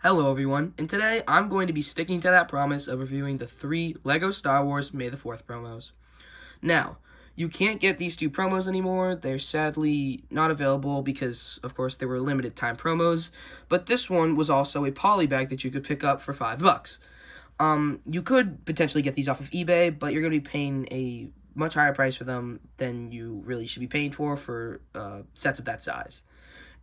Hello everyone, and today I'm going to be sticking to that promise of reviewing the 3 LEGO Star Wars May the 4th promos. Now, you can't get these 2 promos anymore. They're sadly not available because, of course, they were limited time promos, but this one was also a poly bag that you could pick up for $5. You could potentially get these off of eBay, but you're going to be paying a much higher price for them than you really should be paying for sets of that size.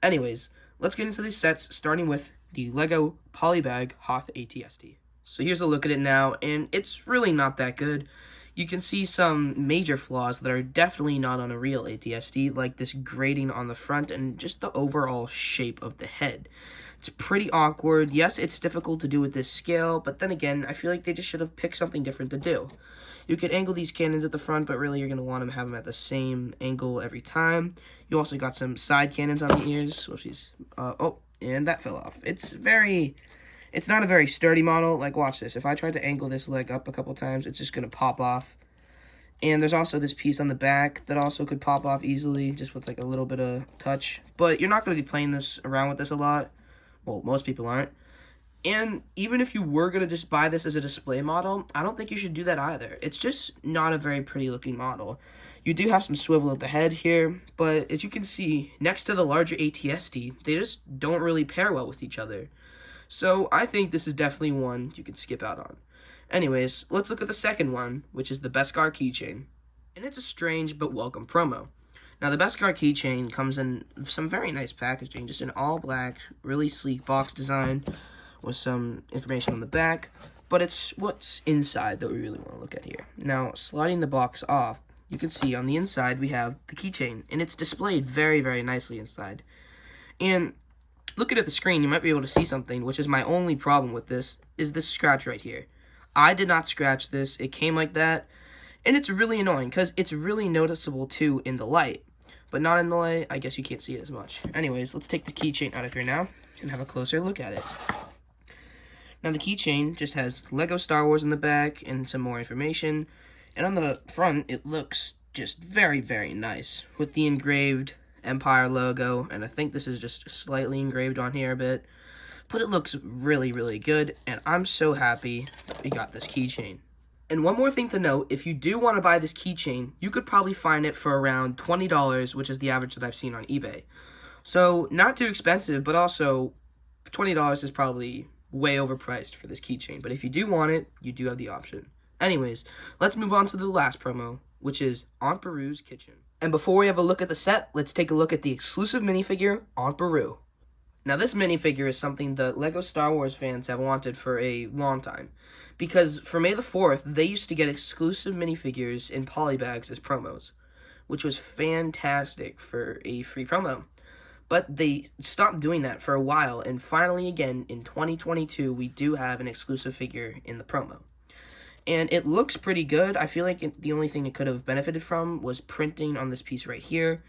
Anyways, let's get into these sets, starting with the LEGO Polybag Hoth ATST. So here's a look at it now, and it's really not that good. You can see some major flaws that are definitely not on a real ATST, like this grating on the front and just the overall shape of the head. It's pretty awkward. Yes, it's difficult to do with this scale, but then again, I feel like they just should have picked something different to do. You could angle these cannons at the front, but really you're going to want to have them at the same angle every time. You also got some side cannons on the ears. Whoopsies. And that fell off. It's not a very sturdy model. Like, watch this. If I tried to angle this leg up a couple times, it's just going to pop off. And there's also this piece on the back that also could pop off easily, just with like a little bit of touch. But you're not going to be playing this around with this a lot. Well, most people aren't. And even if you were going to just buy this as a display model, I don't think you should do that either. It's just not a very pretty looking model. You do have some swivel at the head here, but as you can see, next to the larger ATST, they just don't really pair well with each other. So I think this is definitely one you can skip out on. Anyways, let's look at the second one, which is the Beskar keychain. And it's a strange but welcome promo. Now, the Beskar keychain comes in some very nice packaging, just an all black, really sleek box design with some information on the back, but it's what's inside that we really want to look at here. Now, sliding the box off, you can see on the inside we have the keychain, and it's displayed very, very nicely inside. And looking at the screen, you might be able to see something, which is my only problem with this, is this scratch right here. I did not scratch this. It came like that, and it's really annoying because it's really noticeable too in the light, but not in the light. I guess you can't see it as much. Anyways, let's take the keychain out of here now and have a closer look at it. Now, the keychain just has LEGO Star Wars in the back and some more information. And on the front, it looks just very, very nice with the engraved Empire logo. And I think this is just slightly engraved on here a bit. But it looks really, really good. And I'm so happy that we got this keychain. And one more thing to note, if you do want to buy this keychain, you could probably find it for around $20, which is the average that I've seen on eBay. So, not too expensive, but also $20 is probably way overpriced for this keychain, but if you do want it, you do have the option. Anyways, let's move on to the last promo, which is Aunt Beru's Kitchen. And before we have a look at the set, let's take a look at the exclusive minifigure, Aunt Beru. Now, this minifigure is something that LEGO Star Wars fans have wanted for a long time, because for May the 4th, they used to get exclusive minifigures in polybags as promos, which was fantastic for a free promo. But they stopped doing that for a while, and finally again, in 2022, we do have an exclusive figure in the promo. And it looks pretty good. I feel like the only thing it could have benefited from was printing on this piece right here,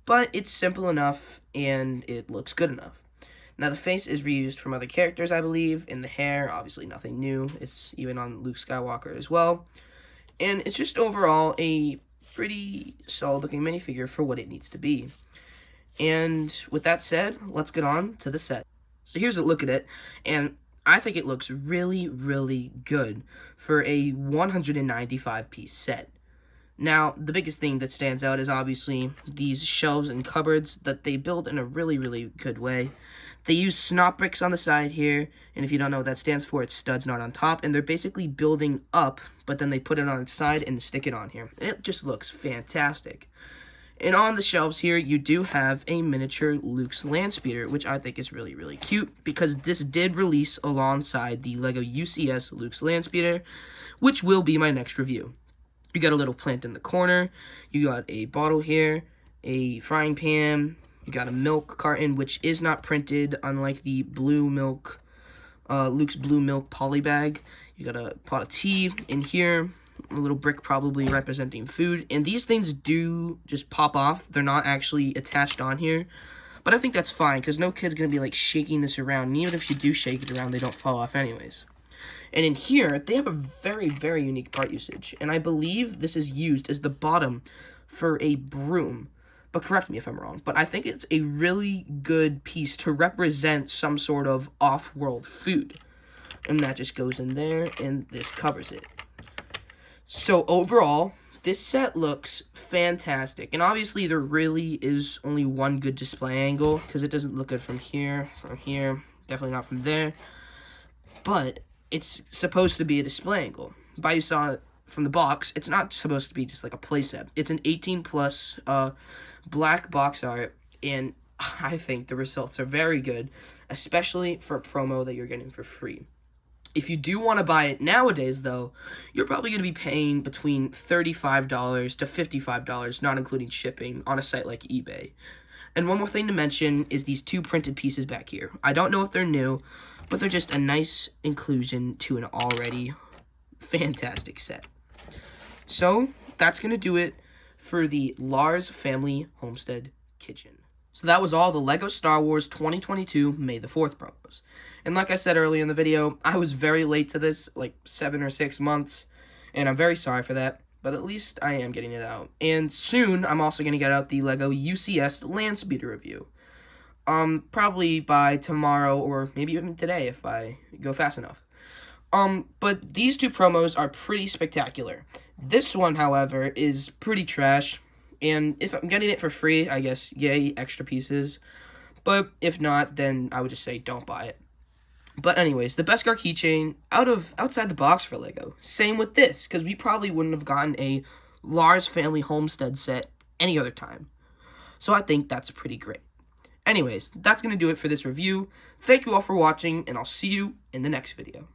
but it's simple enough, and it looks good enough. Now, the face is reused from other characters, I believe, and the hair, obviously nothing new. It's even on Luke Skywalker as well. And it's just overall a pretty solid-looking minifigure for what it needs to be. And with that said, let's get on to the set. So here's a look at it, and I think it looks really, really good for a 195-piece set. Now, the biggest thing that stands out is obviously these shelves and cupboards that they build in a really, really good way. They use snot bricks on the side here, and if you don't know what that stands for, it's studs not on top, and they're basically building up, but then they put it on its side and stick it on here. And it just looks fantastic. And on the shelves here, you do have a miniature Luke's land speeder, which I think is really, really cute, because this did release alongside the LEGO UCS Luke's land speeder, which will be my next review. You got a little plant in the corner, you got a bottle here, a frying pan, you got a milk carton, which is not printed, unlike the blue milk, Luke's blue milk poly bag. You got a pot of tea in here, a little brick probably representing food, and these things do just pop off. They're not actually attached on here, but I think that's fine, because no kid's going to be, like, shaking this around, and even if you do shake it around, they don't fall off anyways. And in here, they have a very, very unique part usage, and I believe this is used as the bottom for a broom, but correct me if I'm wrong. But I think it's a really good piece to represent some sort of off-world food. And that just goes in there, and this covers it. So overall, this set looks fantastic. And obviously, there really is only one good display angle, because it doesn't look good from here, definitely not from there. But it's supposed to be a display angle. But you saw it from the box, it's not supposed to be just like a playset. It's an 18+ black box art, and I think the results are very good, especially for a promo that you're getting for free. If you do want to buy it nowadays, though, you're probably going to be paying between $35 to $55, not including shipping, on a site like eBay. And one more thing to mention is these 2 printed pieces back here. I don't know if they're new, but they're just a nice inclusion to an already fantastic set. So, that's going to do it for the Lars Family Homestead Kitchen. So that was all the LEGO Star Wars 2022 May the 4th promos. And like I said earlier in the video, I was very late to this, like 7 or 6 months, and I'm very sorry for that, but at least I am getting it out. And soon, I'm also going to get out the LEGO UCS Land Speeder review. Probably by tomorrow, or maybe even today if I go fast enough. But these 2 promos are pretty spectacular. This one, however, is pretty trash, and if I'm getting it for free, I guess, yay, extra pieces. But if not, then I would just say don't buy it. But anyways, the Beskar keychain, outside the box for LEGO. Same with this, because we probably wouldn't have gotten a Lars Family Homestead set any other time. So I think that's pretty great. Anyways, that's going to do it for this review. Thank you all for watching, and I'll see you in the next video.